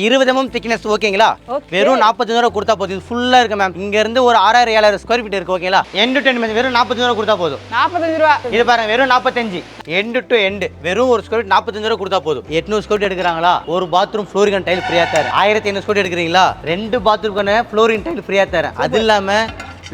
20 mm thickness ஓகேங்களா? வெறும் 45 ரூபாய் கொடுத்தா போதும். இது ஃபுல்லா இருக்கு மேம். இங்க இருந்து ஒரு 6000 7000 ஸ்கொயர் ஃபீட் இருக்கு ஓகேங்களா? எண்ட் டு எண்ட் வெறும் 45 ரூபாய் கொடுத்தா போதும். 45 ரூபாய். இது பாருங்க வெறும் 45. எண்ட் டு எண்ட் வெறும் ஒரு ஸ்கொயர் ஃபீட் 45 ரூபாய் கொடுத்தா போதும். 800 ஸ்கொயர் ஃபீட் எடுக்கறாங்களா? ஒரு பாத்ரூம் ஃப்ளோரிங் அண்ட் டைல் ஃப்ரீயா தரேன். 1500 ஸ்கொயர் ஃபீட் எடுக்கறீங்களா? ரெண்டு பாத்ரூம்க்கான ஃப்ளோரிங் டைல் ஃப்ரீயா தரேன். அது இல்லாம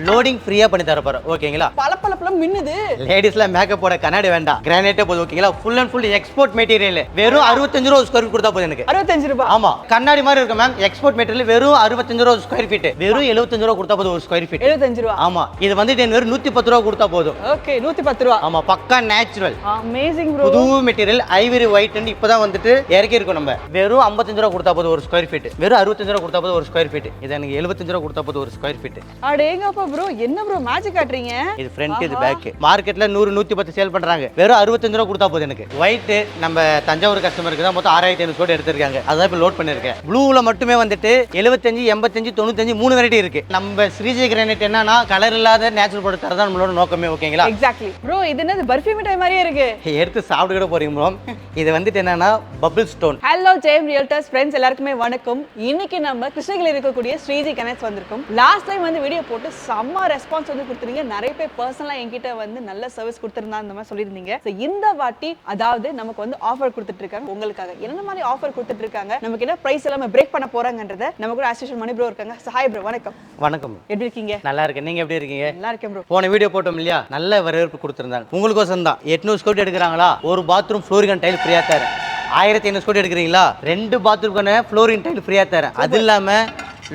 லோடிங் ஃப்ரீயா பண்ணி தர போறோம் ஓகேங்களா? பளபளப்புல மின்னுது. லேடிஸ்ல மேக்கப் போட கண்ணாடி வேண்டாம், கிரானைட்டே போதும் ஓகேங்களா? Full and full export material. வெறும் 65 ரூபாய் ஸ்கொயர் ஃபீட் கொடுத்தா போதும் எனக்கு. 65 ரூபாய். ஆமா, கண்ணாடி மாதிரி இருக்கு மேம். எக்ஸ்போர்ட் மெட்டீரியல் வெறும் 65 ரூபாய் ஸ்கொயர் ஃபீட். வெறும் 75 ரூபாய் கொடுத்தா போதும் ஒரு ஸ்கொயர் ஃபீட். 75 ரூபாய். ஆமா, இது வந்து வெறும் 110 ரூபாய் கொடுத்தா போதும். ஓகே, 110 ரூபாய். ஆமா, பக்கா நேச்சுரல். Amazing bro. புது மெட்டீரியல் ஐவரி ஒயிட் ன்னு இப்பதான் வந்துட்டு இறக்கி இருக்கோம் நம்ம. வெறும் 55 ரூபாய் கொடுத்தா போதும் ஒரு ஸ்கொயர் ஃபீட். வெறும் 65 ரூபாய் கொடுத்தா போதும் ஒரு ஸ்கொயர் ஃபீட். இது எனக்கு 75 ரூபாய் கொடுத்தா போதும் ஒரு ஸ்கொயர் ஃபீட். அடேங்கப்பா ப்ரோ, என்ன ப்ரோ மேஜிக் காட்றீங்க? இது ஃப்ரண்ட், இது பேக். மார்க்கெட்ல 100 110 சேல் பண்றாங்க. வெறும் 65 ரூபாய் கொடுத்தா போதும் எனக்கு. ஒயிட் நம்ம தஞ்சாவூர் கஸ்டமருக்கு தான் மொத்தம் 6500 ஸ்கொயர் எடுத்திருக்காங்க. அதான் இப்ப லோட் பண்ணிருக்கேன். ப்ளூல மட்டுமே வந்துட்டு 75 85 95 3 வெரைட்டி இருக்கு. நம்ம ஸ்ரீஜி கிரானைட் என்னன்னா கலர் இல்லாத நேச்சுரல் ப்ராடக்ட் தரதான் நம்மளோட நோக்கமே ஓகேங்களா? Exactly bro. இது என்னது பர்ஃபி மிட்டாய் மாதிரியே இருக்கு. எடுத்து சாப்பிட்டு கூட போறீங்க ப்ரோ. இது வந்துட்டு என்னன்னா பபிள் ஸ்டோன். ஹலோ ஜெயம் ரியல்டர்ஸ் ஃப்ரெண்ட்ஸ், எல்லாருக்குமே வணக்கம். இன்னைக்கு நம்ம கிருஷ்ணகிரியில் இருக்கக்கூடிய ஸ்ரீஜி கனெக்ட்ஸ் வந்திருக்கோம். லாஸ்ட் டைம் வந்து வீடியோ போட்டு செம்ம ரெஸ்பான்ஸ் வந்து கொடுத்துருங்க. நிறைய பேர் பர்சனலா என்கிட்ட வந்து நல்ல சர்வீஸ் கொடுத்துருந்தா அந்த மாதிரி சொல்லியிருந்தீங்க. ஸோ இந்த வாட்டி அதாவது நமக்கு வந்து ஆஃபர் கொடுத்துட்டு இருக்காங்க உங்களுக்காக. என்ன மாதிரி ஆஃபர் கொடுத்துட்டு இருக்காங்க, நமக்கு என்ன பிரைஸ் எல்லாமே பிரேக் பண்ண போறாங்கன்றத நம்ம கூட அசிஸ்டன்ட் மணி ப்ரோ இருக்காங்க. ஹாய் ப்ரோ, வணக்கம். வணக்கம். எப்படி இருக்கீங்க? நல்லா இருக்கேன். நீங்க எப்படி இருக்கீங்க? நல்லா இருக்கேன் ப்ரோ. போன வீடியோ போட்டோம் இல்லையா, நல்ல வரவேற்பு கொடுத்துருந்தாங்க. உங்களுக்கோசம் தான் 800 ஸ்கொயர் எடுக்கிறாங்களா? ஒரு பாத்ரூம் ஃப்ளோரிங் அண்ட் டைல் ஃப்ரீயா தரேன். 1500 ஸ்கொயர் எடுக்கிறீங்களா? ரெண்டு பாத்ரூம்க்கான ஃப்ளோரிங் டைல் ஃப்ரீயா தரேன். அது இல்லாம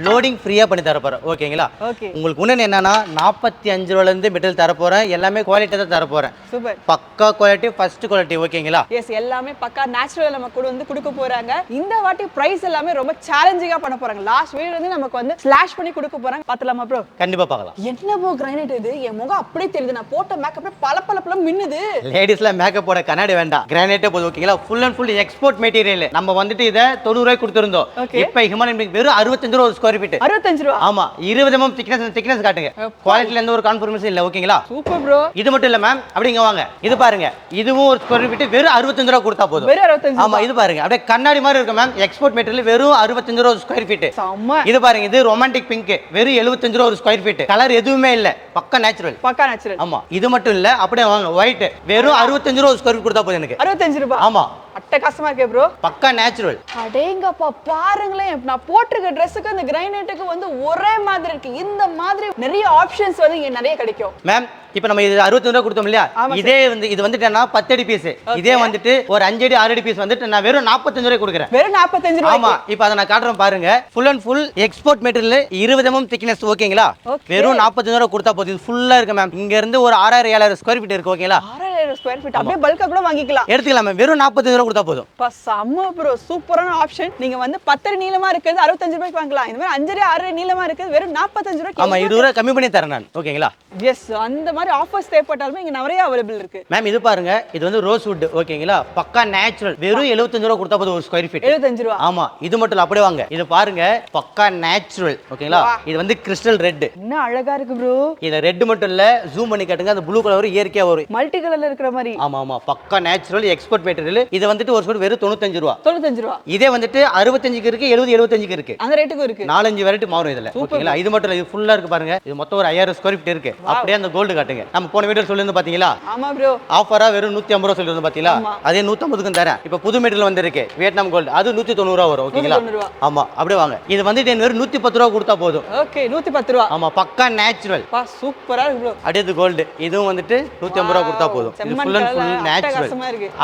லோடிங் ஃப்ரீயா பண்ணி தர போறேன் ஓகேங்களா? ஓகே. உங்களுக்கு ஒண்ணு என்னன்னா 45 ரூபாயில இருந்து மெட்டீரியல் தர போறேன். எல்லாமே குவாலிட்டி தான் தர போறேன். சூப்பர். பக்கா குவாலிட்டி, ஃபர்ஸ்ட் குவாலிட்டி ஓகேங்களா? எஸ், எல்லாமே பக்கா நேச்சுரல் நம்ம கூட வந்து கொடுக்க போறாங்க. இந்த வாட்டி பிரைஸ் எல்லாமே ரொம்ப சேலஞ்சிங்கா பண்ண போறாங்க. லாஸ்ட் வீடியோல இருந்து நமக்கு வந்து ஸ்லாஷ் பண்ணி கொடுக்க போறாங்க. பாத்தலாமா ப்ரோ? கண்டிப்பா பார்க்கலாம். என்ன ப்ரோ கிரானைட் இது? என் முகம் அப்படியே தெரியுது. நான் போட்ட மேக்கப் பளபளப்புல மின்னுது. லேடிஸ்ல மேக்கப் போட கண்ணாடி வேண்டாம், கிரானைட்டே போதும் ஓகேங்களா? Full and full export material. நம்ம வந்துட்டு இத 90 ரூபாய் கொடுத்திருந்தோம். இப்போ ஹியூமன் வெறும் 65 ரூபாய் ஒரு ஸ்கொயர் ஃபீட். 65 ரூபாய். ஆமா, 20 mm திக்னஸ் காட்டுங்க. குவாலிட்டில எந்த ஒரு கான்ஃபர்மேஷன் இல்ல ஓகேங்களா? Super bro. இது மட்டும் இல்ல மேம், அப்படிங்க வாங்க. இது பாருங்க, இதுவும் ஒரு ஸ்கொயர் ஃபீட் வெறும் 65 ரூபாய் கொடுத்தா போதும். வெறும் 65. ஆமா, இது பாருங்க அப்படியே கண்ணாடி மாதிரி இருக்கு மேம். எக்ஸ்போர்ட் மெட்டீரியல் வெறும் 65 ரூபாய் ஸ்கொயர் ஃபீட். செம்ம. இது பாருங்க, இது ரொமான்டிக் பிங்க் வெறும் 75 ரூபாய் ஒரு ஸ்கொயர் ஃபீட். கலர் எதுவுமே இல்ல, பக்கா நேச்சுரல். பக்கா நேச்சுரல். ஆமா, இது மட்டும் இல்ல, அப்படியே வாங்க. ஒயிட் வெறும் 65 ரூபாய் ஸ்கொயர் ஃபீட் கொடுத்தா போதும் எனக்கு. 65 ரூபாய். ஆமா, அட்டகாசமா இருக்கே ப்ரோ. பக்கா நேச்சுரல். அடேங்கப்பா, பாருங்களேன். நான் போட்டிருக்க ட்ரெஸ்ஸுக்கு அந்த கிரைனைட்டுக்கு வந்து ஒரே மாதிரி இருக்கு. இந்த மாதிரி நிறைய ஆப்ஷன்ஸ் வந்து இங்க நிறைய கிடைக்கும் மேம். இப்போ நம்ம இது 65 ரூபாய் கொடுத்தோம் இல்லையா? இதே வந்து இது வந்துட்டு என்ன 10 அடி பீஸ். இதே வந்துட்டு ஒரு 5 அடி 6 அடி பீஸ் வந்துட்டு நான் வெறும் 45 ரூபாய் கொடுக்குறேன். வெறும் 45 ரூபாய். ஆமா, இப்போ அத நான் காட்டுறேன் பாருங்க. Full and full export material 20 mm thickness ஓகேங்களா? வெறும் 45 ரூபாய் கொடுத்தா போதும். இது ஃபுல்லா இருக்கு மேம். இங்க இருந்து ஒரு 6000 7000 ஸ்கொயர் ஃபீட் இருக்கு ஓகேங்களா? 6000 ஸ்கொயர் ஃபீட் அப்படியே பல்கா கூட வாங்கிக்கலாம். எடுத்துக்கலாம் மேம். வெறும் 45 ரூபாய் கொடுத்தா போதும். செம்ம ப்ரோ, சூப்பரான ஆப்ஷன். நீங்க வந்து 10 அடி நீளமா இருக்குது 65 ரூபாய்க்கு வாங்கலாம். இந்த மாதிரி 5 அடி 6 அடி நீளமா இருக்குது வெறும் 45 ரூபாய்க்கு. ஆமா, 20 ரூபாய் கம்மி பண்ணி தரேன் நான் ஓகேங்களா? எஸ், அந்த மாதிரி ஆஃபர்ஸ் தேவைப்பட்டாலுமே இங்க நிறைய அவைலபிள் இருக்கு. மேம், இது பாருங்க, இது வந்து ரோஸ் வுட் ஓகேங்களா? பக்கா நேச்சுரல். வெறும் 75 ரூபாய் கொடுத்தா போதும் ஒரு ஸ்கொயர் ஃபீட். 75 ரூபாய். ஆமா, இது மட்டும் இல்ல, அப்படியே வாங்க. இது பாருங்க, பக்கா நேச்சுரல் ஓகேங்களா? இது வந்து கிறிஸ்டல் ரெட். என்ன அழகா இருக்கு ப்ரோ. இது ரெட் மட்டும் இல்ல, ஜூம் பண்ணி காட்டுங்க. அந்த ப்ளூ கலர் இயற்கையா வரும். மல்டி கலர்ல இருக்கிற மாதிரி. ஆமா ஆமா, பக்கா நேச்சுரல் எக்ஸ்போர்ட் மெட்டீரியல். இது வந்துட்டு ஒரு ஸ்கொயர் வெறும் 95 ரூபாய். 95 ரூபாய். இதே வந்துட்டு 65க்கு இருக்கு, 70 75க்கு இருக்கு. அந்த ரேட்டுக்கு இருக்கு. 4-5 வெரைட்டி மாறும் இதுல ஓகேங்களா? இது மட்டும் இல்ல, இது ஃபுல்லா இருக்கு பாருங்க. இது மொத்தம் ஒரு 5000 ஸ்கொயர் ஃபீட் இருக்கு. அப்படியே அந்த கோல்டு காட்டுங்க. நம்ம போன வீடியோ சொல்லிருந்து பாத்தீங்களா? ஆமா ப்ரோ. ஆஃபரா வெறும் 150 ரூபாய் சொல்லிருந்து பாத்தீங்களா? அதே 150க்கு தரேன். இப்போ புது மெட்டீரியல் வந்திருக்கு வியட்நாம் கோல்டு, அது 190 ரூபாய் வரும் ஓகேங்களா? ஆமா, அப்படியே வாங்க. இது வந்துட்டு வெறும் 110 ரூபாய் கொடுத்தா போதும். ஓகே, 110 ரூபாய். ஆமா, பக்கா நேச்சுரல். பா, சூப்பரா இருக்கு ப்ரோ. அடுத்து கோல்டு, இதுவும் வந்துட்டு 150 ரூபாய் கொடுத்தா போதும். இது ஃபுல் அண்ட் ஃபுல் நேச்சுரல்.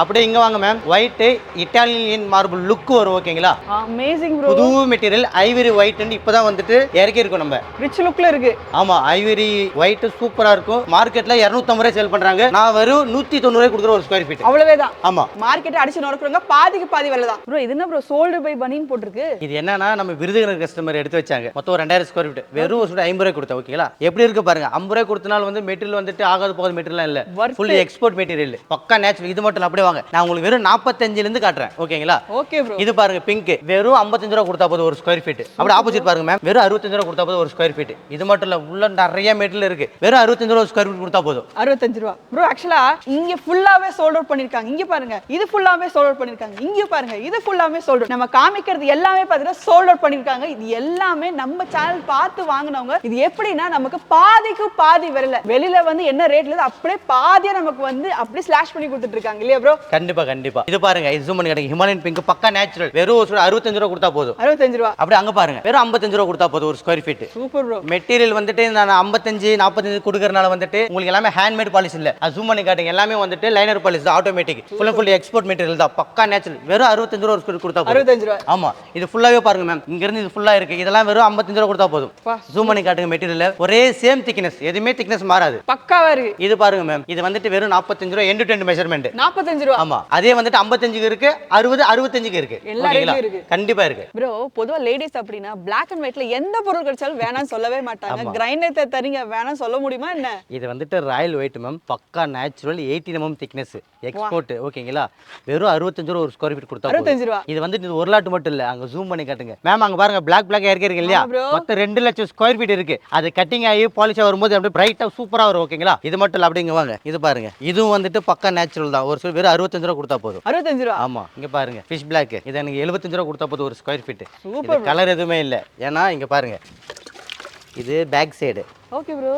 அப்படியே இங்க வாங்க ma'am. White Italian marble look வரும் ஓகேங்களா? Amazing bro. புது மெட்டீரியல் ஐவரி ஒயிட் ன்னு இப்பதான் வந்துட்டு இறக்கி இருக்கோம் நம்ம. ரிச் லுக்ல இருக்கு. ஆமா, ஐவரி ஒயிட் சூப்பரா இருக்கும். மார்க்கெட்ல 250 ரூபாய் சேல் பண்றாங்க. நான் வெறும் 190 ரூபாய் கொடுக்குற ஒரு ஸ்கொயர் ஃபீட். அவ்வளவுதான். ஆமா, மார்க்கெட் அடிச்சு நொறுக்குறங்க பாதிக்கு பாதி விலை தான் ப்ரோ. இது என்ன ப்ரோ, சோல்டர் பை பனின் போட்டுருக்கு? இது என்னன்னா நம்ம விருதுநகர் கஸ்டமர் எடுத்து வச்சாங்க. மொத்தம் 2000 ஸ்கொயர் ஃபீட். வெறும் ஒரு 50 ரூபாய் கொடுத்தா ஓகேங்களா? எப்படி இருக்கு பாருங்க. 50 ரூபாய் கொடுத்தனால வந்து மெட்டீரியல் வந்துட்டு ஆகாது போகாத மெட்டீரியல் இல்ல. ஃபுல் எக்ஸ்போர்ட் மெட்டீரியல் பக்கா நேச்சுரல். இது மட்டும் அப்படியே வாங்க, நான் உங்களுக்கு வெறும் 45 இருந்து காட்டுறேன். ஓகேங்களா? Okay bro. இது பாருங்க பிங்க், வெறும் 55 ரூபா கொடுத்தா போதும் ஒரு ஸ்கொயர் ஃபீட். அப்படியே ஆப்போசிட் பாருங்க மேம், வெறும் 65 ரூபா கொடுத்தா போதும் ஒரு ஸ்கொயர் ஃபீட். இது மட்டும் இல்ல, உள்ள நிறைய மெட்டீரியல் இருக்கு. வெறும் 65 ரூபா ஸ்கொயர் ஃபீட் கொடுத்தா போதும். 65 ரூபா ப்ரோ. ஆக்சுவலா இங்க ஃபுல்லாவே சோல்ட் அவுட் பண்ணிருக்காங்க. இங்க பாருங்க, இது ஃபுல்லாவே சோல்ட் அவுட் பண்ணிருக்காங்க. இங்க பாருங்க, இது ஃபுல்லாவே சோல்ட் அவுட். நம்ம காமிக்கிறது எல்லாமே பாத்தீங்கன்னா சோல்ட் அவுட் பண்ணிருக்காங்க. இது எல்லாமே நம்ம சேனல் பார்த்து வாங்குனவங்க. இது எப்படின்னா நமக்கு பாதிக்கு பாதி வெளியில வந்து என்ன ரேட்ல இருந்து அப்படியே பாதியா நமக்கு வந்து அப்படியே ஸ்லாஷ் பண்ணி கொடுத்துட்டு இருக்காங்க இல்லையா ப்ரோ? கண்டிப்பா கண்டிப்பா. இது பாருங்க, இது ஜூம் பண்ணி காட்டுங்க. ஹிமாலயன் பிங்க் பக்கா நேச்சுரல், வெறும் 65 ரூபா கொடுத்தா போதும். 65 ரூபா. அப்படியே அங்க பாருங்க, வெறும் 55 ரூபா கொடுத்தா போதும் ஒரு square feet. Super bro. Material வந்துட்டு நான் 55 45 கொடுக்கறனால வந்துட்டு உங்களுக்கு எல்லாமே ஹேண்ட்மேட் பாலிஷ் இல்ல. அது ஜூம் பண்ணி காட்டுங்க, எல்லாமே வந்துட்டு லைனர் பாலிஷ் தான், automatic. Full and full export material தான், பக்கா நேச்சுரல். வெறும் 65 ரூபா ஒரு ஸ்கொயர் கொடுத்தா போதும். 65 ரூபா. ஆமா, இது ஃபுல்லாவே பாருங்க மேம், இங்க இருந்து இது ஃபுல்லா இருக்கு. இதெல்லாம் வெறும் 55 ரூபா கொடுத்தா போதும். ஜூம் பண்ணி காட்டுங்க மெட்டீரியல், ஒரே சேம் திக்னஸ், எதுமே திக்னஸ் மாறாது, பக்காவா இருக்கு. இது பாருங்க மேம், இது வந்துட்டு வெறும் 45 ரூபா எண்ட் டு எண்ட் மெஷர்மென்ட். 45 ரூபா. ஆமா, அதே வந்துட்டு 55 இருக்கு, 60 65 இருக்கு. எல்லா ரேட்லயும் இருக்கு. கண்டிப்பா இருக்கு ப்ரோ. பொதுவா லேடிஸ் அப்படினா Black and Whiteல எந்த பொருள் கிடைச்சாலும் வேணாம்னு சொல்லவே மாட்டாங்க. கிரைண்டர் தரீங்க வேணாம் சொல்ல முடியுமா என்ன? இது வந்துட்டு ராயல் ஒயிட் மேம், பக்கா நேச்சுரல் 80 mm திக்னஸ், எக்ஸ்போர்ட். ஓகேங்களா? வெறும் 65 ரூபா ஒரு ஸ்கொயர் ஃபீட் கொடுத்தா 65 ரூபா. இது வந்துட்டு இது ஒரு லாட் மட்டும் இல்ல, அங்க ஜூம் பண்ணி காட்டுங்க மேம். அங்க பாருங்க பிளாக் இருக்கு இல்லையா, மொத்தம் 2 லட்சம் ஸ்கொயர் ஃபீட் இருக்கு. அது கட்டிங் ஆகி பாலிஷ் வரும்போது அப்படியே பிரைட்டா சூப்பரா வரும். ஓகேங்களா? இது மட்டும் இல்ல, அப்படிங்க வாங்க, இது பாருங்க, இதுவும் வந்துட்டு பக்கா நேச்சுரல் தான். ஒரு வெறும் 65 ரூபா கொடுத்தா போதும். 65 ரூபா. ஆமா, இங்க பாருங்க ஃபிஷ் பிளாக், இது எனக்கு 75 ரூபா கொடுத்தா போதும் ஒரு ஸ்கொயர் ஃபீட். சூப்பர். கலர் எதுவுமே இல்ல, ஏன்னா இங்க பாருங்க, இது பேக் சைடு. Okay bro.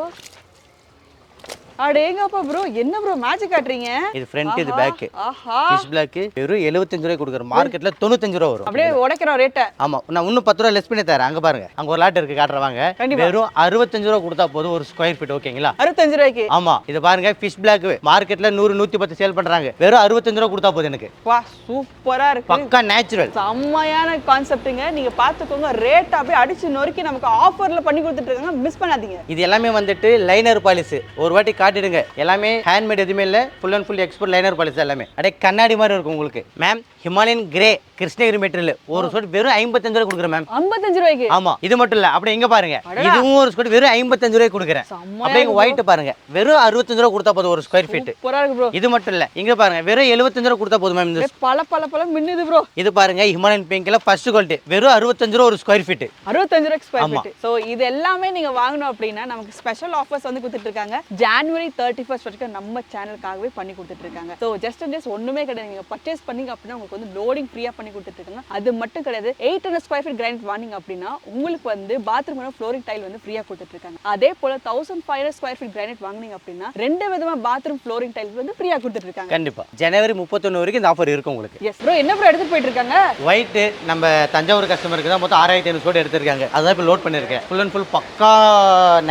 அடேங்கப்பா ப்ரோ, என்ன ப்ரோ மேஜிக் காட்றீங்க? இது ஃப்ரண்ட், இது பேக். ஆஹா, ஃபிஷ் பிளாக் வெறும் 75 ரூபாய் கொடுக்குற, மார்க்கெட்ல 95 ரூபா வரும். அப்படியே உடைக்கற ரேட். ஆமா, நான் இன்னும் 10 ரூபாய் லெஸ் பண்ணி தரேன். அங்க பாருங்க, அங்க ஒரு லாட் இருக்கு, காட்றவாங்க. வெறும் 65 ரூபா கொடுத்தா போதும் ஒரு ஸ்கொயர் ஃபீட். ஓகேங்களா? 65 ரூபாய்க்கு. ஆமா, இது பாருங்க ஃபிஷ் பிளாக் மார்க்கெட்ல 100 110 சேல் பண்றாங்க, வெறும் 65 ரூபா கொடுத்தா போதும் எனக்கு. வா, சூப்பரா இருக்கு, பக்கா நேச்சுரல், செம்மையான கான்செப்ட்ங்க. நீங்க பாத்துக்கோங்க, ரேட் அப்படியே அடிச்சு நொறுக்கி நமக்கு ஆஃபர்ல பண்ணி கொடுத்துட்டு இருக்காங்க, மிஸ் பண்ணாதீங்க. இது எல்லாமே வந்துட்டு லைனர் பாலிஷ், ஒரு வாட்டி காட்டிடுங்க. எல்லாமே ஹேண்ட்மேட், எதுவுமே இல்ல, full and full export liner polish. எல்லாமே அப்படியே கண்ணாடி மாதிரி இருக்கும் உங்களுக்கு ma'am. Himalayan grey Krishnagiri material ஒரு ஸ்கொயர் வெறும் 55 ரூபாய் கொடுக்குறேன் மேம். 55 ரூபாய்க்கு. ஆமா, இது மட்டும் இல்ல, அப்படியே இங்க பாருங்க, இதுவும் ஒரு ஸ்கொயர் வெறும் 55 ரூபாய் கொடுக்குறேன். அப்படியே ஒயிட் பாருங்க, வெறும் 65 ரூபாய் கொடுத்தா போதும் ஒரு ஸ்கொயர் ஃபீட். சூப்பரா இருக்கு ப்ரோ. இது மட்டும் இல்ல, இங்க பாருங்க, வெறும் 75 ரூபாய் கொடுத்தா போதும் மேம். இந்த பல மின்னுது ப்ரோ. இது பாருங்க, ஹிமாலயன் பிங்க்ல ஃபர்ஸ்ட் குவாலிட்டி, வெறும் 65 ரூபாய் ஒரு ஸ்கொயர் ஃபீட். 65 ரூபாய் ஸ்கொயர் ஃபீட். சோ இது எல்லாமே நீங்க வாங்கணும் அப்படினா நமக்கு ஸ்பெஷல் ஆஃபர்ஸ் வந்து கொடுத்துட்டு இருக்காங்க. ஜனவரி 31 வரைக்கும் நம்ம சேனலுக்காகவே பண்ணி கொடுத்துட்டு இருக்காங்க. சோ ஜஸ்ட் ஒண்ணுமே கிடையாது, நீங்க பர்ச்சேஸ் பண்ணீங்க அப்படினா உங்களுக்கு வந்து லோடிங் ஃப்ரீயா பண்ணி கொடுத்துட்டு இருக்காங்க. அது மட்டும் கிடையாது, 800 ஸ்கொயர் ஃபீட் கிரானைட் வாங்குனீங்க அப்படினா உங்களுக்கு வந்து பாத்ரூமோட ஃப்ளோரிங் டைல் வந்து ஃப்ரீயா கொடுத்துட்டு இருக்காங்க. அதே போல 1500 ஸ்கொயர் ஃபீட் கிரானைட் வாங்குனீங்க அப்படினா ரெண்டு விதமா பாத்ரூம் ஃப்ளோரிங் டைல் வந்து ஃப்ரீயா கொடுத்துட்டு இருக்காங்க. கண்டிப்பா ஜனவரி 31 வரைக்கும் இந்த ஆஃபர் இருக்கு உங்களுக்கு. S bro. என்ன ப்ரோ எடுத்துட்டு போயிட்டு இருக்காங்க? ஒயிட் நம்ம தஞ்சாவூர் கஸ்டமருக்கு தான் மொத்தம் 6500 ஸ்கொயர் எடுத்திருக்காங்க. அதான் இப்போ லோட் பண்ணிருக்கேன். ஃபுல் அண்ட் ஃபுல் பக்கா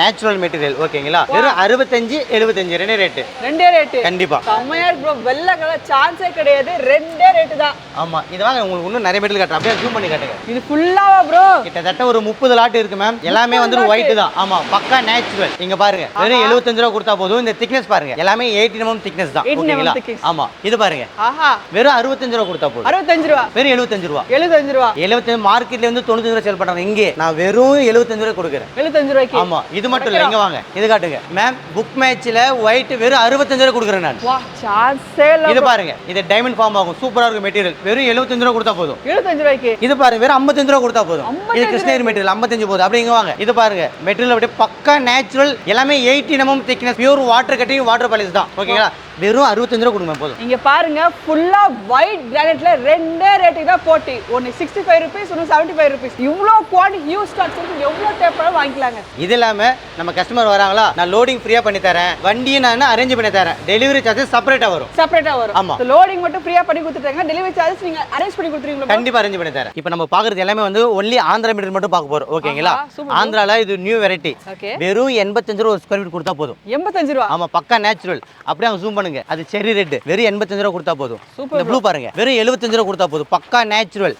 நேச்சுரல் மெட்டீரியல். ஓகேங்களா? வெறும் 65 75 ரெண்டே ரேட். ரெண்டே ரேட். கண்டிப்பா செமையா இருக்கு ப்ரோ. வெள்ள கலர் சான்ஸே கிடையாது, ரெண்டே ரேட் தான். ஆமா, இது வாங்க உங்களுக்கு இன்னும் நிறைய மெட்டீரியல் காட்டுறேன், அப்படியே ஜூம் பண்ணி காட்டுங்க. இது ஃபுல்லாவா ப்ரோ? கிட்டத்தட்ட ஒரு 30 லாட் இருக்கு மேம். எல்லாமே வந்து ஒயிட் தான். ஆமா, பக்கா நேச்சுரல். இங்க பாருங்க, வெறும் 75 ரூபாய் கொடுத்தா போதும். இந்த திக்னஸ் பாருங்க, எல்லாமே 80 mm திக்னஸ் தான். ஓகேங்களா? ஆமா, இது பாருங்க, ஆஹா, வெறும் 65 ரூபாய் கொடுத்தா போதும். 65 ரூபாய். வெறும் 75 ரூபாய். 75 ரூபாய். 75 மார்க்கெட்ல வந்து 95 ரூபாய் சேல் பண்றாங்க. இங்கே நான் வெறும் 75 ரூபாய் கொடுக்குறேன். 75 ரூபாய்க்கு. ஆமா, இது மட்டும் இல்ல, இங்க வாங்க, இது காட்டுங்க மேம். புக் மேட்ச்ல ஒயிட் வெறும் 65 ரூபாய் கொடுக்குறேன் நான். வா, சான்ஸே இல்ல. இது பாருங்க, இது டைமண்ட் ஃபார்ம் ஆகும், சூப்பரா இருக்கு மெட்டீரியல். வெறும் 75 ரூபாய் கொடுத்தா போதும். 75 ரூபாய்க்கு. இது பாருங்க, வெறும் 55 ரூபாய் கொடுத்தா போதும். இது கிருஷ்ணகிரி மெட்டீரியல் 55 போகுது. அப்படியே இங்க வாங்க, இது பாருங்க மெட்டீரியல் அப்படியே பக்கா நேச்சுரல், எல்லாமே 80 mm thickness, pure water cutting water polish தான். ஓகேங்களா? வெறும் 65 ரூபாய் கொடுங்க போதும். இங்க பாருங்க, ஃபுல்லா ஒயிட் கிரானைட்ல ரெண்டே ரேட்டுக்கு தான் போட்டி. ஒன்னு 65 ரூபீஸ், ஒன்னு 75 ரூபீஸ். இவ்ளோ குவாலிட்டி ஹியூஜ் ஸ்டாக்ஸ் இருக்கு, எவ்வளவு தேவைப்படும் வாங்கிக்கலாங்க. இது இல்லாம நம்ம கஸ்டமர் வராங்களா, நான் லோடிங் ஃப்ரீயா பண்ணி தரேன், வண்டியை நான் அரேஞ்ச் பண்ணி தரேன், டெலிவரி சார்ஜஸ் செப்பரேட்டா வரும். செப்பரேட்டா வரும். ஆமா, லோடிங் மட்டும் ஃப்ரீயா பண்ணி கொடுத்துட்டாங்க, டெலிவரி சார்ஜஸ் நீங்க அரேஞ்ச் பண்ணி கொடுத்துறீங்களா? கண்டிப்பா அரேஞ்ச் பண்ணி தரேன். இப்போ நம்ம பாக்குறது எல்லாமே வந்து ஒன்லி ஆந்திரா மெட்டீரியல் மட்டும் பார்க்க போறோம். ஓகேங்களா? ஆந்திரால இது நியூ வெரைட்டி. வெறும் 85 ரூபாய் ஒரு ஸ்கொயர் ஃபீட் கொடுத்தா போதும். 85 ரூபாய். ஆமா, பக்கா நேச்சுரல். அப்படியே அவங்க ஜூம் பண்ணுங்க, அது செரி ரெட், வெறும் 85 ரூபாய் கொடுத்தா போதும். இந்த ப்ளூ பாருங்க, வெறும் 75 ரூபாய் கொடுத்தா போதும், பக்கா நேச்சுரல்.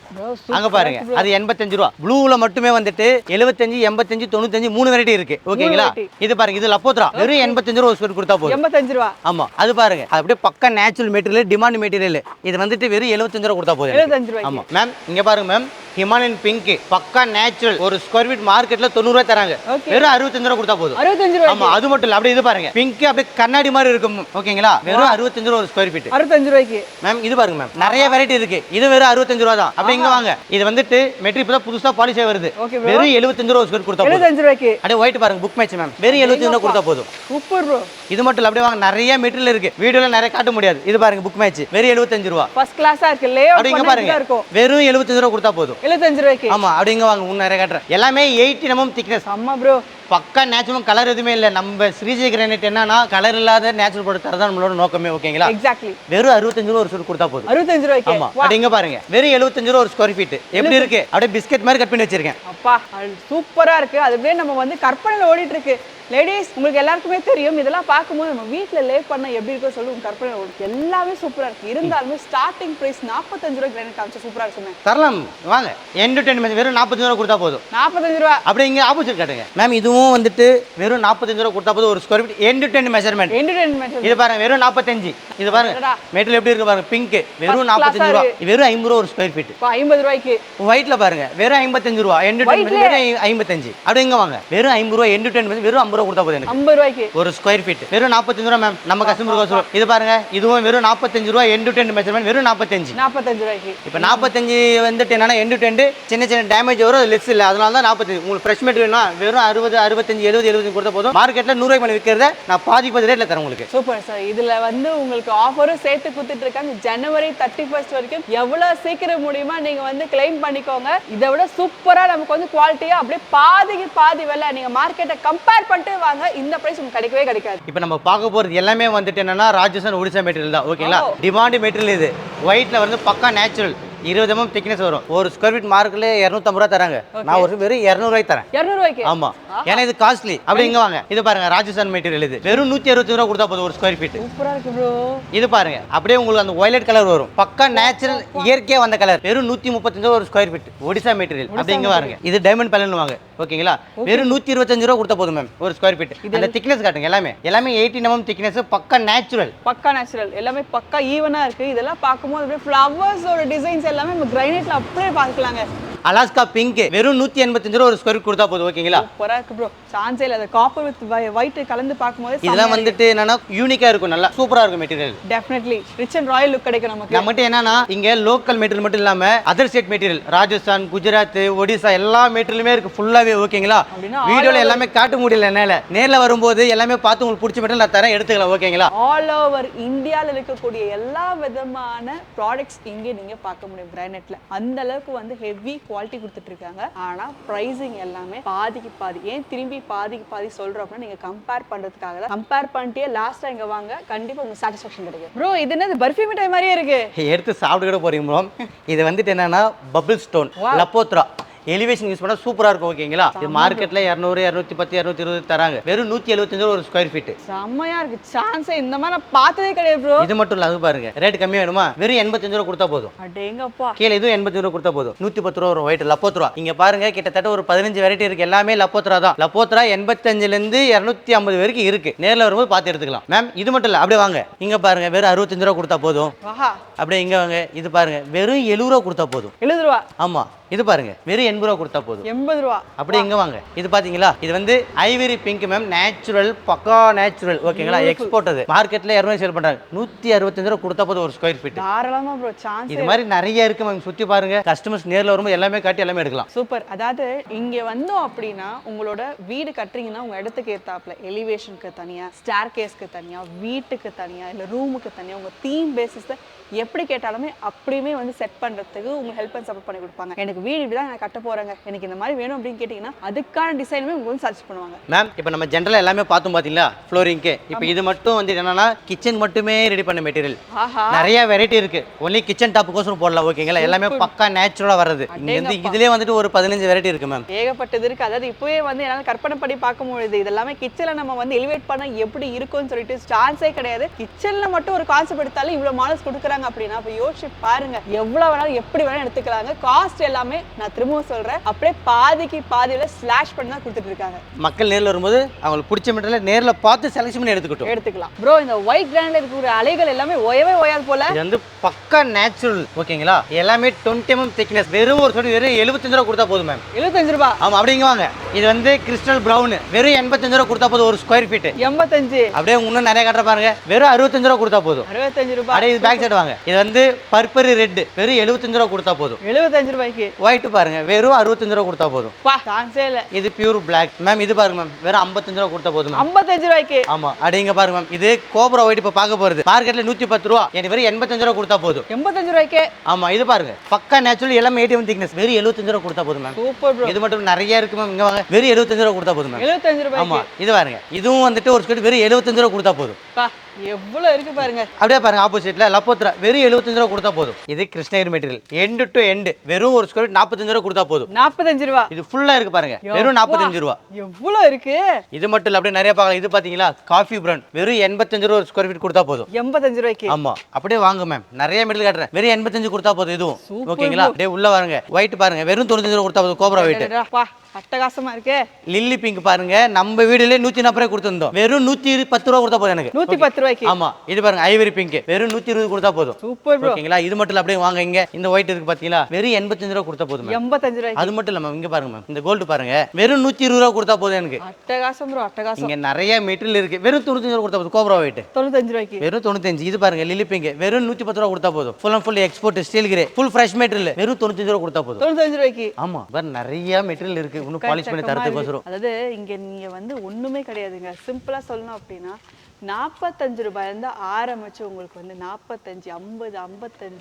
அங்க பாருங்க, அது 85 ரூபாய். ப்ளூல மட்டுமே வந்துட்டு 75 85 95 மூணு வெரைட்டி இருக்கு. ஓகேங்களா? இது பாருங்க, இது லப்போத்ரா, வெறும் 85 ரூபாய் ஒரு ஸ்கொயர் கொடுத்தா போதும். 85 ரூபாய். ஆமா, அது பாருங்க, அது அப்படியே பக்கா நேச்சுரல் மெட்டீரியல், டிமாண்ட் மெட்டீரியல். இது வந்துட்டு வெறும் 75 ரூபாய் கொடுத்தா போதும். 75 ரூபாய். ஆமா மேம், இங்க பாருங்க மேம், ஹிமாலயன் பிங்க் பக்கா நேச்சுரல், ஒரு ஸ்கொயர் ஃபீட் மார்க்கெட்ல 90 ரூபாய் தராங்க, வெறும் 65 ரூபாய் கொடுத்தா போதும். 65 ரூபாய். ஆமா, அது மட்டும் இல்ல, அப்படியே இது பாருங்க, பிங்க் அப்படியே கண்ணாடி மாதிரி இருக்கும். ஓகேங்களா? ஓகேங்களா வெறும் 65 ரூபா ஒரு ஸ்கொயர் ஃபீட் 65 ரூபாய்க்கு மேம் இது பாருங்க மேம் நிறைய வெரைட்டி இருக்கு இது வெறும் 65 ரூபா தான் அப்படி இங்க வாங்க இது வந்துட்டு மெட்டீரியல் இப்பதான் புதுசா பாலிஷ் வருது வெறும் 75 ரூபா ஒரு ஸ்கொயர் கொடுத்தா போதும் 75 ரூபாய்க்கு அப்படியே ஒயிட் பாருங்க புக் மேட்ச் மேம் வெறும் 75 ரூபா கொடுத்தா போதும் சூப்பர் ப்ரோ இது மட்டும் இல்ல அப்படியே வாங்க நிறைய மெட்டீரியல் இருக்கு வீடியோல நிறைய காட்ட முடியாது இது பாருங்க புக் மேட்ச் வெறும் 75 ரூபா ஃபர்ஸ்ட் கிளாஸா இருக்கு லே அப்படி இங்க பாருங்க வெறும் 75 ரூபா கொடுத்தா போதும் 75 ரூபாய்க்கு ஆமா அப்படி இங்க வாங்க இன்னும் நிறைய காட்டுறேன் எல்லாமே 80 mm திக்னஸ் அம்மா ப்ரோ பக்கா நேச்சுரல் கலர் எதுவுமே இல்லை நம்ம ஸ்ரீஜி கிரானைட் என்னன்னா கலர் இல்லாத நேச்சுரல் ப்ராடக்ட் தரதான் நம்மளோட நோக்கமே ஓகேங்களா எக்ஸாக்ட்லி வெறும் 65 ரூபா ஒரு ஸ்கொயர் கொடுத்தா போதும் 65 ரூபாய்க்கு ஆமா அப்படி இங்க பாருங்க வெறும் 75 ரூபா ஒரு ஸ்கொயர் ஃபீட் எப்படி இருக்கு அப்படியே பிஸ்கட் மாதிரி கட் பண்ணி வச்சிருக்கேன் அப்பா அது சூப்பரா இருக்கு அது அப்படியே நம்ம வந்து கற்பனையில ஓடிட்டு இருக்கு லேடிஸ் உங்களுக்கு எல்லாருக்குமே தெரியும் இதெல்லாம் பார்க்கும்போது நம்ம வீட்டில் லே பண்ண எப்படி இருக்கோ சொல்லி உங்க கற்பனை ஓடும் எல்லாமே சூப்பரா இருக்கு இருந்தாலுமே ஸ்டார்டிங் பிரைஸ் 45 ரூபாய் கிரானைட் காமிச்சு சூப்பரா இருக்குமே தரலாம் வாங்க எண்ட் டு எண்ட் வெறும் 45 ரூபா கொடுத்தா போதும் 45 ரூபா அப்படி இங்க ஆப்போசிட் காட்டுங்க மேம் இதுவும் வந்துட்டு வெறும் 45 ரூபா கொடுத்தா போதும் ஒரு square feet end to end measurement entertainment இது பாருங்க வெறும் 45 இது பாருங்க மெட்டீரியல் எப்படி இருக்கு பாருங்க பிங்க் வெறும் 45 ரூபா வெறும் 50 ரூபா ஒரு ஸ்கொயர் ஃபீட் 50 ரூபாய்க்கு ஒயிட்ல பாருங்க வெறும் 55 ரூபா எண்ட் டு எண்ட் வெறும் 55 அப்படி இங்க வாங்க வெறும் 50 ரூபா எண்ட் டு எண்ட் வெறும் 50 ரூபா கொடுத்தா போதும் எனக்கு 50 ரூபாய்க்கு ஒரு ஸ்கொயர் ஃபீட் வெறும் 45 ரூபா மேம் நம்ம கஸ்டமருக்கு இது பாருங்க இதுவும் வெறும் 45 ரூபா எண்ட் டு எண்ட் மெஷர்மெண்ட் வெறும் 45 ரூபாய்க்கு இப்போ 45 வந்துட்டு என்னன்னா எண்ட் டு எண்ட் சின்ன சின்ன டேமேஜ் வரும் அது லெஸ் இல்லை அதனால தான் 45 உங்களுக்கு ஃப்ரெஷ் மெட்டீரியல்னா வெறும் 60 65 70 75 கொடுத்தா போதும் மார்க்கெட்ல 100 ரூபாய்க்கு மேல விற்கிறத நான் பாதி ரேட்ல தரேன் உங்களுக்கு சூப்பர் சார் இதுல வந்து உங்களுக்கு ஆஃபரும் சேர்த்து கொடுத்துட்டு இருக்காங்க ஜனவரி 31 வரைக்கும் எவ்வளவு சீக்கிரம் முடியுமா நீங்க வந்து கிளைம் பண்ணிக்கோங்க இதை விட சூப்பரா நமக்கு வந்து குவாலிட்டியா அப்படியே பாதிக்கு பாதி விலை நீங்க மார்க்கெட்டை கம்பேர் பண்ணிட்டு வாங்க இந்த பிரைஸ் உங்களுக்கு கிடைக்கவே கிடைக்காது இப்போ நம்ம பார்க்க போறது எல்லாமே வந்துட்டு என்னன்னா ராஜஸ்தான் ஒடிசா மெட்டீரியல் தான் ஓகேங்களா டிமாண்ட் மெட்டீரியல் இது ஒயிட்ல வந்து பக்கா நேச்சுரல் 20 mm திக்னஸ் வரும் ஒரு ஸ்கொயர் ஃபீட் மார்க்ல 250 ரூபா தராங்க நான் ஒரு வெறும் 200 ரூபாய்க்கு தரேன் 200 ரூபாய்க்கு ஆமா ஏன்னா இது காஸ்ட்லி அப்படி இங்க வாங்க இது பாருங்க ராஜஸ்தான் மெட்டீரியல் இது வெறும் 165 ரூபா கொடுத்தா போதும் ஒரு ஸ்கொயர் ஃபீட் சூப்பரா இருக்கு ப்ரோ இது பாருங்க அப்படியே உங்களுக்கு அந்த வயலட் கலர் வரும் பக்கா நேச்சுரல் இயற்கையா வந்த கலர் வெறும் 135 ரூபா ஒரு ஸ்கொயர் ஃபீட் ஒடிசா மெட்டீரியல் அப்படி இங்க பாருங்க இது டைமண்ட் பேலன் வாங்க ஓகேங்களா வெறும் 125 ரூபா கொடுத்தா போதும் மேம் ஒரு ஸ்கொயர் ஃபீட் அந்த திக்னஸ் காட்டுங்க எல்லாமே 18 mm திக்னஸ் பக்கா நேச்சுரல் எல்லாமே பக்கா ஈவனா இருக்கு இதெல்லாம் பார்க்கும்போது அப்படியே ஃப்ளவர்ஸோட டிசைன்ஸ் எல்லாமே நம்ம கிரைனைட்ல அப்படியே பார்க்கலாங்க அலாஸ்கா பிங்க் வெறும் 185 ரூபா ஒரு ஸ்கொயர் ஃபீட் கொடுத்தா போதும் ஓகேங்களா சூப்பரா இருக்கு ப்ரோ சான்ஸே இல்ல அந்த காப்பர் வித் ஒயிட் கலந்து பாக்கும்போது இதெல்லாம் வந்துட்டு என்னன்னா யூனிக்கா இருக்கும் நல்லா சூப்பரா இருக்கும் material definitely rich and Royal look கிடைக்கும் நமக்கு நம்மகிட்ட என்னன்னா இங்க லோக்கல் மெட்டீரியல் மட்டும் இல்லாம other state material Rajasthan Gujarat Odisha எல்லா மெட்டீரியலுமே இருக்கு ஃபுல்லாவே ஓகேங்களா வீடியோல எல்லாமே காட்ட முடியல என்னால நேர்ல வரும்போது எல்லாமே பார்த்து உங்களுக்கு பிடிச்ச மெட்டீரியல் நான் தரேன் எடுத்துக்கலாம் ஓகேங்களா ஆல் ஓவர் இந்தியால இருக்கக்கூடிய எல்லா விதமான ப்ராடக்ட்ஸ் இங்கே நீங்க பார்க்க முடியும் கிரைனைட்ல அந்த அளவுக்கு வந்து ஹெவி குவாலிட்டி கொடுத்துட்டு இருக்காங்க ஆனா பிரைசிங் எல்லாமே பாதிக்கு பாதி ஏன் திரும்பி பாதிக்கு பாதி சொல்றோம் அப்படின்னா நீங்க கம்பேர் பண்றதுக்காக தான் கம்பேர் பண்ணிட்டே லாஸ்டா இங்க வாங்க கண்டிப்பா உங்களுக்கு சாட்டிஸ்ஃபேக்ஷன் கிடைக்கும் ப்ரோ இது என்னது பர்ஃபி மிட்டாய் மாதிரியே இருக்கு எடுத்து சாப்பிட்டு கூட போறீங்க ப்ரோ இது வந்துட்டு என்னன்னா பபிள் ஸ்டோன் லப்போத்ரா எலிவேஷன் யூஸ் பண்ணா சூப்பரா இருக்கும் ஓகேங்களா இது மார்க்கெட்ல 200 210 220 தராங்க வெறும் 175 ரூபா ஒரு ஸ்கொயர் ஃபீட் செம்மையா இருக்கு சான்ஸே இந்த மாதிரி நான் பார்த்ததே கிடையாது ப்ரோ இது மட்டும் இல்ல அது பாருங்க ரேட் கம்மியா வேணுமா வெறும் 85 ரூபா கொடுத்தா போதும் அடேங்கப்பா கீழ இதுவும் 85 ரூபா கொடுத்தா போதும் 110 ரூபா ஒரு ஒயிட் லப்போத்ரா இங்க பாருங்க கிட்டத்தட்ட ஒரு 15 வெரைட்டி இருக்கு எல்லாமே லப்போத்ரா தான் லப்போத்ரா 85 ல இருந்து 250 வரைக்கும் இருக்கு நேர்ல வரும்போது பார்த்து எடுத்துக்கலாம் மேம் இது மட்டும் இல்ல அப்படியே வாங்க இங்க பாருங்க வெறும் 65 ரூபா கொடுத்தா போதும் அப்படியே இங்க வாங்க இது பாருங்க வெறும் 70 ரூபா கொடுத்தா போதும் 70 ரூபா ஆமா இது பாருங்க வெறும் 80 ரூபா கொடுத்தா போதும் 80 ரூபா அப்படி இங்க வாங்க இது பாத்தீங்களா இது வந்து ஐவரி பிங்க் மேம் நேச்சுரல் பக்கா நேச்சுரல் ஓகேங்களா எக்ஸ்போர்ட் அது மார்க்கெட்ல 200 சேல் பண்றாங்க 165 ரூபா கொடுத்தா போதும் ஒரு ஸ்கொயர் ஃபீட் தாராளமா ப்ரோ சான்ஸ் இது மாதிரி நிறைய இருக்கு மேம் சுத்தி பாருங்க கஸ்டமர்ஸ் நேர்ல வரும்போது எல்லாமே காட்டி எல்லாமே எடுக்கலாம் சூப்பர் அதாவது இங்க வந்தோம் அப்படின்னா உங்களோட வீடு கட்டுறீங்கன்னா உங்க இடத்துக்கு ஏத்தாப்ல எலிவேஷனுக்கு தனியா ஸ்டேர் கேஸ்க்கு தனியா வீட்டுக்கு தனியா இல்ல ரூமுக்கு தனியா உங்க தீம் பேசிஸ்ல எப்படி கேட்டாலுமே அப்படியுமே வந்து செட் பண்றதுக்கு உங்களுக்கு ஹெல்ப் அண்ட் சப்போர்ட் பண்ணி கொடுப்பாங்க எனக்கு வீடு இப்படிதான் நான் கட்ட போறேங்க எனக்கு இந்த மாதிரி வேணும் அப்படின்னு கேட்டீங்கன்னா அதுக்கான டிசைனுமே உங்களுக்கு வந்து சர்ச் பண்ணுவாங்க மேம் இப்போ நம்ம ஜென்ரலா எல்லாமே பார்த்தோம் பாத்தீங்களா ஃப்ளோரிங்க்கு இப்போ இது மட்டும் வந்து என்னன்னா கிச்சன் மட்டுமே ரெடி பண்ண மெட்டீரியல் நிறைய வெரைட்டி இருக்கு ஒன்லி கிச்சன் டாப்புக்கோசரம் போடலாம் ஓகேங்களா எல்லாமே பக்கா நேச்சுரலா வர்றது இங்க வந்து இதுலயே வந்துட்டு ஒரு 15 வெரைட்டி இருக்கு மேம் ஏகப்பட்டது இருக்கு அதாவது இப்போவே வந்து என்னால கற்பனை பண்ணி பார்க்க முடியுது இதெல்லாமே கிச்சன்ல நம்ம வந்து எலிவேட் பண்ண எப்படி இருக்கும்னு சொல்லிட்டு சான்ஸே கிடையாது கிச்சன்ல மட்டும் ஒரு கான்செப்ட் எடுத்தாலும் இவ்வளவு மாடல்ஸ் கொடுக்குறாங்க அப்படின்னா அப்ப யோசிச்சு பாருங்க எவ்வளவு வேணாலும் எப்படி வேணாலும் எடுத்துக்கலாங்க காஸ்ட் எல்லாமே நான் திரும்பவும் சொல்றேன் அப்படியே பாதிக்கு பாதியில ஸ்லாஷ் பண்ணி தான் கொடுத்துட்டு இருக்காங்க மக்கள் நேர்ல வரும்போது அவங்களுக்கு பிடிச்ச மெட்டீரியல் நேர்ல பார்த்து செலக்ஷன் பண்ணி எடுத்துக்கலாம் ப்ரோ இந்த ஒயிட் கிராண்ட்ல இருக்கிற அலைகள் எல்லாமே ஒயவே ஒயாது போல இது வந்து பக்கா நேச்சுரல் ஓகேங்களா எல்லாமே 20 mm திக்னஸ் வெறும் ஒரு சொல்லி வெறும் 75 ரூபா கொடுத்தா போதும் மேம் 75 ரூபாய் ஆமா அப்படிங்க வாங்க இது வந்து கிறிஸ்டல் பிரவுன் வெறும் 85 ரூபா கொடுத்தா போதும் ஒரு ஸ்கொயர் ஃபீட். 85. அப்படியே இன்னும் நிறைய காட்டுற பாருங்க, வெறும் 65 ரூபா கொடுத்தா போதும். 65 ரூபாய். அப்படியே இது பேக் சைடு வாங்க, இது வந்து பர்பிள் ரெட் வெறும் 75 ரூபா கொடுத்தா போதும். 75 ரூபாய்க்கு. ஒயிட் பாருங்க, வெறும் 65 ரூபா கொடுத்தா போதும். பா சான்ஸே இல்ல. இது பியூர் பிளாக் மேம். இது பாருங்க மேம், வெறும் 55 ரூபா கொடுத்தா போதும். 55 ரூபாய்க்கு. ஆமா, அப்படிங்க பாருங்க மேம். இது கோப்ரா ஒயிட் இப்ப பார்க்க போறது மார்க்கெட்ல 110 ரூபா, எனக்கு வெறும் 85 ரூபா கொடுத்தா போதும். 85 ரூபாய்க்கு. ஆமா, இது பாருங்க பக்கா நேச்சுரல் எல்லாம் 81 திக்னஸ் வெறும் 75 ரூபா கொடுத்தா போதும் மேம். Super bro. இது மட்டும் நிறைய இருக்கு மேம், இங்க வாங்க, வெறும் 75 ரூபா கொடுத்தா போதும் மேம். 75 ரூபாய்க்கு. ஆமா, இது பாருங்க, இதுவும் வந்துட்டு ஒரு ஸ்கொயர் வெறும் 75 ரூபா கொடுத்தா போதும். பா எவ்வளவு இருக்கு பாருங்க. அப்படியே பாருங்க ஆப்போசிட்ல லப்போத்ரா வெறும் 75 ரூபா கொடுத்தா போதும். இது Krishnagiri material end to end வெறும் ஒரு ஸ்கொயர் 45 ரூபா கொடுத்தா போதும். 45 ரூபா. இது ஃபுல்லா இருக்கு பாருங்க, வெறும் 45 ரூபா. எவ்வளவு இருக்கு. இது மட்டும் இல்ல, அப்படியே நிறைய பார்க்கலாம். இது பாத்தீங்களா காஃபி பிரவுன் வெறும் 85 ரூபா ஒரு ஸ்கொயர் ஃபீட் கொடுத்தா போதும். 85 ரூபாய்க்கு. ஆமா, அப்படியே வாங்க மேம், நிறைய மெட்டீரியல் காட்டுறேன், வெறும் 85 கொடுத்தா போதும். இதுவும் ஓகேங்களா. அப்படியே உள்ள வாருங்க, ஒயிட் பாருங்க வெறும் 95 ரூபா கொடுத்தா போதும். கோப்ரா ஒயிட் பா அட்டகாசமா இருக்கு. லில்லி பிங்க் பாருங்க, நம்ம வீடுல 140 ரூபாய் கொடுத்திருந்தோம், வெறும் 110 ரூபா கொடுத்தா போதும் எனக்கு. 110 ரூபாய்க்கு. ஆமா, இது பாருங்க ஐவரி பிங்க் வெறும் 120 கொடுத்தா போதும். Super bro. ஓகேங்களா. இது மட்டும் இல்ல, அப்படியே வாங்க, இங்க இந்த ஒயிட் இருக்கு பாத்தீங்களா, வெறும் 85 ரூபா கொடுத்தா போதும். 85 ரூபாய்க்கு. அது மட்டும் இல்ல மேம், இங்க பாருங்க மேம், இந்த கோல்டு பாருங்க வெறும் 120 ரூபா கொடுத்தா போதும் எனக்கு. அட்டகாசம் ப்ரோ, அட்டகாசம். இங்க நிறைய மெட்டீரியல் இருக்கு, வெறும் 95 ரூபா கொடுத்தா போதும். கோப்ரா ஒயிட் 95 ரூபாய்க்கு. வெறும் 95. இது பாருங்க லில்லி பிங்க் வெறும் 110 ரூபா கொடுத்தா போதும். Full and full export steel grey full fresh material வெறும் 95 ரூபா கொடுத்தா போதும். 95 ரூபாய்க்கு. ஆமா, பாருங்க நிறைய மெட்டீரியல் இருக்கு, இன்னும் பாலிஷ் பண்ணி தரதுக்கோசரம். அதாவது இங்க நீங்க வந்து ஒண்ணுமே கிடையாதுங்க. சிம்பிளா சொல்லணும் அப்படின்னா 45 ரூபாயிலிருந்து ஆரம்பிச்சு உங்களுக்கு வந்து 45, 50, 55,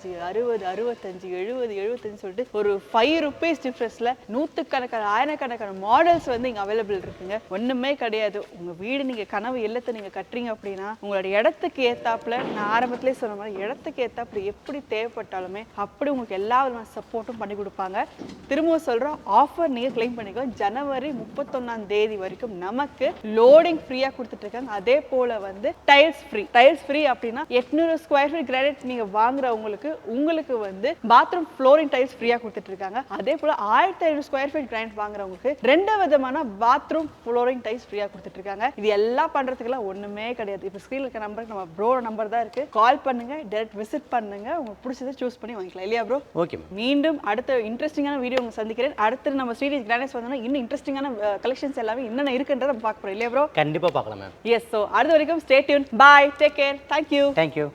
60, 65, 70, 75 சொல்லிட்டு ஒரு 5 ருபீஸ் டிஃபரன்ஸ்ல நூற்றுக்கணக்கான ஆயிரக்கணக்கான மாடல்ஸ் வந்து இங்க அவைலபிள் இருக்குங்க. ஒண்ணுமே கிடையாது. உங்க வீடு நீங்க கனவு இல்லத்தை நீங்க கட்டுறீங்க அப்படின்னா உங்களோட இடத்துக்கு ஏத்தாப்புல, நான் ஆரம்பத்திலே சொன்ன மாதிரி இடத்துக்கு ஏத்தாப்புல எப்படி தேவைப்பட்டாலுமே அப்படி உங்களுக்கு எல்லா விதமான சப்போர்ட்டும் பண்ணி கொடுப்பாங்க. திரும்பவும் சொல்றோம், ஆஃபர் நீங்க கிளைம் பண்ணிக்கோ. ஜனவரி 31ஆம் தேதி வரைக்கும் நமக்கு லோடிங் ஃப்ரீயா கொடுத்துட்டு இருக்காங்க. அதே போல வந்து டைல்ஸ் ஃப்ரீ. டைல்ஸ் ஃப்ரீ அப்படின்னா 800 ஸ்கொயர் ஃபீட் கிரானைட் நீங்க வாங்குறவங்களுக்கு வந்து பாத்ரூம் ஃப்ளோரிங் டைல்ஸ் ஃப்ரீயா கொடுத்துட்டு இருக்காங்க. அதே போல 1500 ஸ்கொயர் ஃபீட் கிரானைட் வாங்குறவங்களுக்கு 2 விதமான பாத்ரூம் ஃப்ளோரிங் டைல்ஸ் ஃப்ரீயா கொடுத்துட்டு இருக்காங்க. இது எல்லாம் பண்றதுக்குலாம் ஒண்ணுமே கிடையாது. இப்போ ஸ்கிரீன்ல இருக்க நம்பருக்கு நம்ம ப்ரோட நம்பர் தான் இருக்கு, கால் பண்ணுங்க, டைரக்ட் விசிட் பண்ணுங்க, உங்களுக்கு பிடிச்சதை சூஸ் பண்ணி வாங்கிக்கலாம். இல்லையா ப்ரோ? ஓகே. மீண்டும் அடுத்த இன்ட்ரெஸ்டிங்கான வீடியோ உங்களுக்கு சந்திக்கிறேன். அடுத்து நம்ம ஸ்ரீஜி கிரானைட்ஸ் வந்தோம்னா இன்னும் இன்ட்ரெஸ்டிங்கான கலெக்ஷன்ஸ் எல்லாமே என்னென்ன இருக்குன்றத நம்ம பார்க்க போறோம். இல்லையா ப்ரோ? கண்டிப்பா பார்க்கலாம் மேம். எஸ். ஸோ அடுத்த வரைக்கும் stay tune. Bye. Take care. Thank you. Thank you.